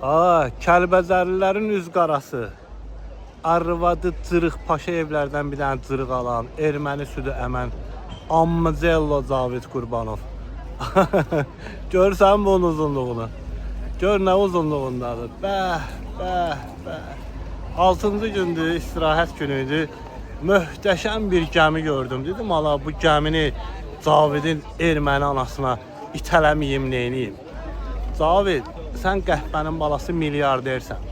Kəlbəzərlilərin üz qarası. Arvadı cırıq paşa evlərdən bir dənə cırıq alan, erməni südü əmən, Ammacello Cavid Qurbanov. Görsən bunun uzunluğunu. Gör nə uzunluğundadır. Bəh, bəh, bəh. 6-cı gündür, istirahət günüydü. Möhtəşəm bir gəmi gördüm. Dedim, ala bu gəmini Cavidin erməni anasına itələməyim, neyniyim? Cavid, sən qəhbənin balası milyardersən.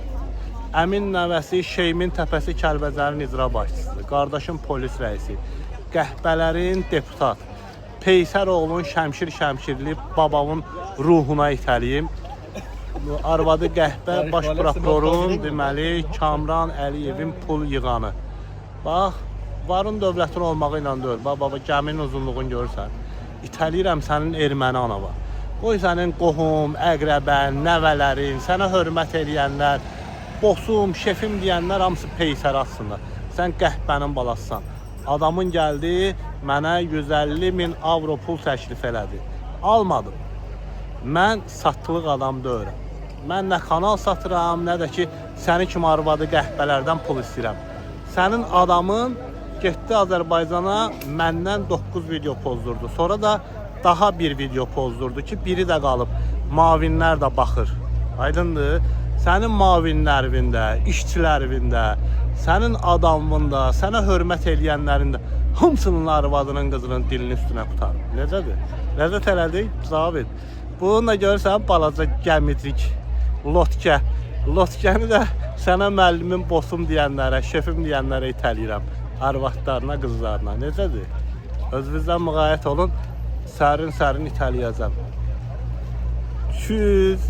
Əmin nəvəsi Şeymin Təpəsi Kəlbəzərin icra başçısı, qardaşım polis rəisi, qəhbələrin deputat, Peysəroğlun Şəmşirli babamın ruhuna itəliyim. Arvadı qəhbə baş prokurorun deməli Kamran Əliyevin pul yığanı. Bax, varın dövlətin olmağı ilə deyil. Baba, gəminin uzunluğunu görürsən. İtəliyirəm sənin erməni anava. Qoy sənin qohum, əqrəbən, nəvələrin, sənə hörmət eləyənlər, bossum, şefim deyənlər hamısı Peysər aslında. Sən qəhbənin balasısan. Adamın gəldi, mənə 150.000 avro pul təklif elədi. Almadım. Mən satılıq adam deyirəm. Mən nə kanal satıram, nə də ki, səni kimi arvadı qəhbələrdən pul istəyirəm. Sənin adamın getdi Azərbaycana məndən 9 video pozdurdu. Sonra da daha bir video pozdurdu ki, biri də qalıb. Mavinlər də baxır. Aydındır? Sənin mavinlərində, işçilərində, sənin adamında, sənə hörmət eləyənlərində hamısının arvadının qızının dilinin üstünə qutarım. Necədir? Ləzzət elədik, Cavid. Bunu da görürsən, balaca gəmicik, lotkə. Lotkəni də sənə müəllimin bossum deyənlərə, şefim deyənlərə itəliyirəm. Arvadlarına, qızlarına. Necədir? Özünüzdən müğayət olun, sərin-sərin itəliyəcəm. Çüz.